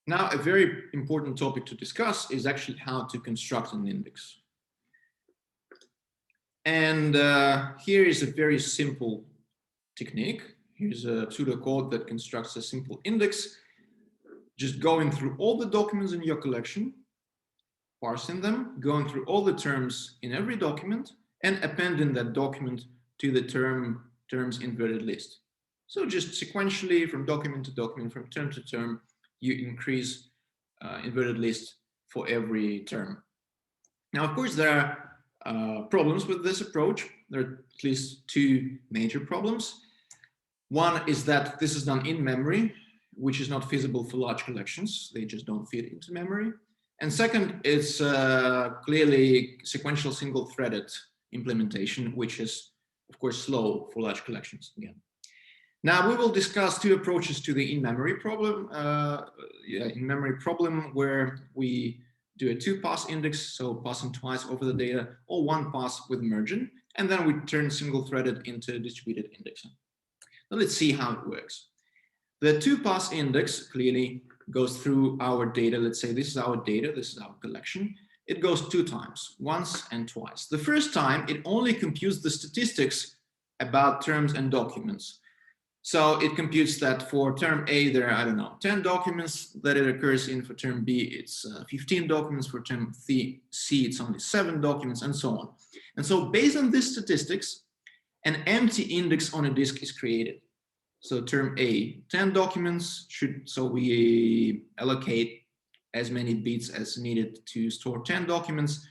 Now, a very important topic to discuss is actually how to construct an index. And here is a very simple technique. Here's a pseudocode that constructs a simple index, just going through all the documents in your collection, parsing them, going through all the terms in every document, and appending that document to the terms inverted list. So just sequentially from document to document, from term to term, you increase inverted list for every term. Now, of course, there are problems with this approach. There are at least two major problems. One is that this is done in memory, which is not feasible for large collections. They just don't fit into memory. And second, it's clearly sequential single-threaded implementation, which is, of course, slow for large collections again. Now, we will discuss two approaches to the in-memory problem. In-memory problem where we do a two-pass index, so passing twice over the data, or one pass with merging, and then we turn single-threaded into distributed indexing. Now, let's see how it works. The two-pass index clearly goes through our data. Let's say this is our data, this is our collection. It goes two times, once and twice. The first time, it only computes the statistics about terms and documents. So it computes that for term A, there are, I don't know, 10 documents that it occurs in. For term B, it's 15 documents. For term C, it's only 7 documents, and so on. And so based on these statistics, an empty index on a disk is created. So term A, 10 documents so we allocate as many bits as needed to store 10 documents,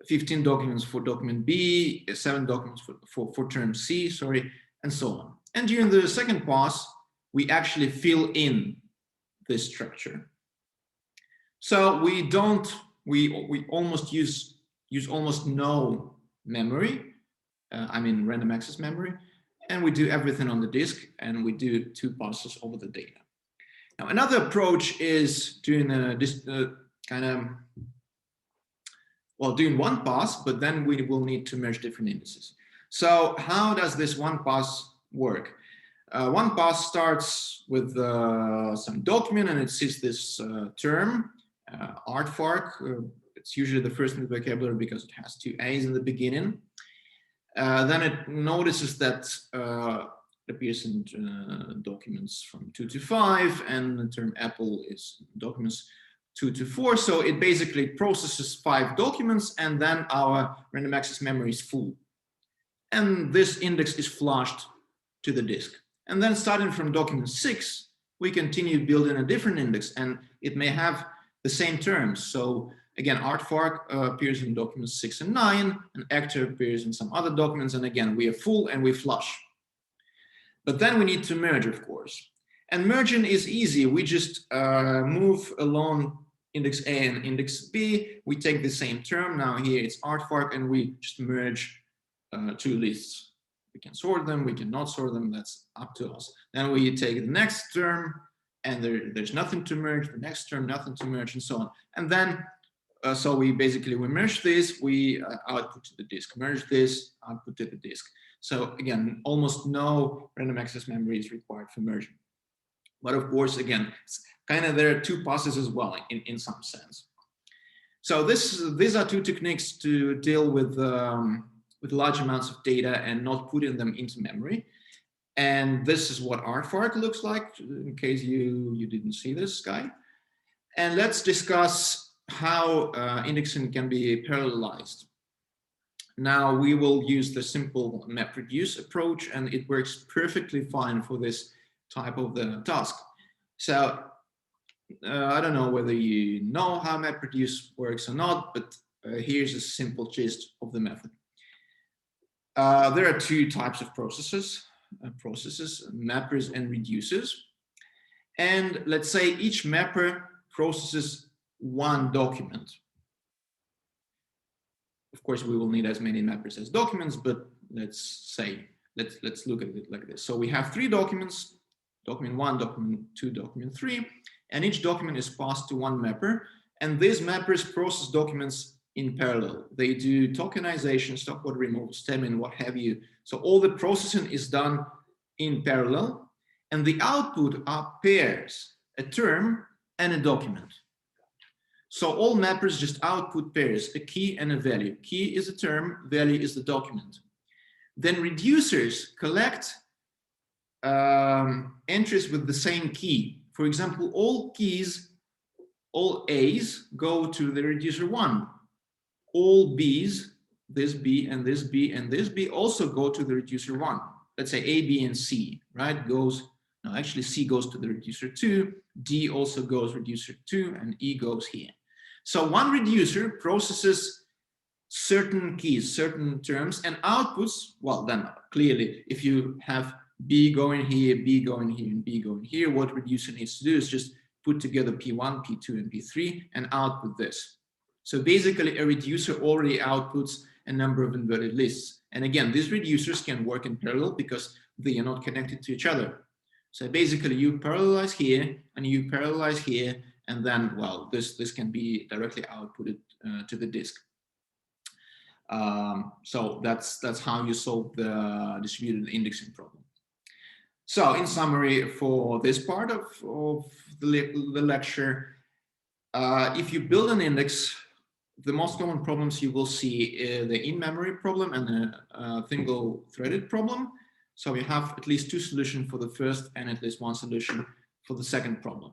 15 documents for document B, 7 documents for term C, sorry, and so on. And during the second pass, we actually fill in this structure. So we almost use almost no memory, I mean random access memory, and we do everything on the disk, and we do two passes over the data. Now, another approach is doing doing one pass, but then we will need to merge different indices. So how does this one pass work? One pass starts with some document, and it sees this term, artfark. It's usually the first in the vocabulary because it has two A's in the beginning. Then it notices that it appears in documents from 2 to 5, and the term apple is documents 2 to 4. So it basically processes 5 documents, and then our random access memory is full. And this index is flushed to the disk. And then starting from document 6, we continue building a different index, and it may have the same terms. So again, artfark appears in documents 6 and 9, and actor appears in some other documents, and again, we are full and we flush. But then we need to merge, of course. And merging is easy. We just move along index A and index B. We take the same term. Now here it's artfark, and we just merge two lists. We can sort them, we cannot sort them, that's up to us. Then we take the next term, and there's nothing to merge, the next term, nothing to merge, and so on. And then, so we merge this, we output to the disk, merge this, output to the disk. So again, almost no random access memory is required for merging. But of course, again, it's there are two passes as well in some sense. So these are two techniques to deal with large amounts of data and not putting them into memory. And this is what artfark looks like, in case you didn't see this guy. And let's discuss how indexing can be parallelized. Now we will use the simple Mapreduce approach, and it works perfectly fine for this type of the task. So I don't know whether you know how Mapreduce works or not, but here's a simple gist of the method. There are two types of processes, mappers and reducers. And let's say each mapper processes one document. Of course, we will need as many mappers as documents, but let's look at it like this. So we have 3 documents, document 1, document 2, document 3, and each document is passed to one mapper, and these mappers process documents in parallel. They do tokenization, stop code removal, stemming, what have you. So all the processing is done in parallel, and the output are pairs, a term and a document. So all mappers just output pairs, a key and a value. Key is a term, value is the document. Then reducers collect entries with the same key. For example, all keys, all A's go to the reducer 1. All B's, this B and this B and this B also go to the reducer 1. Let's say A, B, and C, right? No, actually C goes to the reducer 2, D also goes reducer 2, and E goes here. So one reducer processes certain keys, certain terms, and outputs, well, then clearly, if you have B going here, B going here, and B going here, what reducer needs to do is just put together P1, P2, and P3 and output this. So basically, a reducer already outputs a number of inverted lists. And again, these reducers can work in parallel because they are not connected to each other. So basically, you parallelize here and you parallelize here, and then, well, this can be directly outputted to the disk. So that's how you solve the distributed indexing problem. So in summary, for this part of the lecture, if you build an index, the most common problems you will see the in-memory problem and a single-threaded problem. So we have at least 2 solutions for the first and at least 1 solution for the second problem.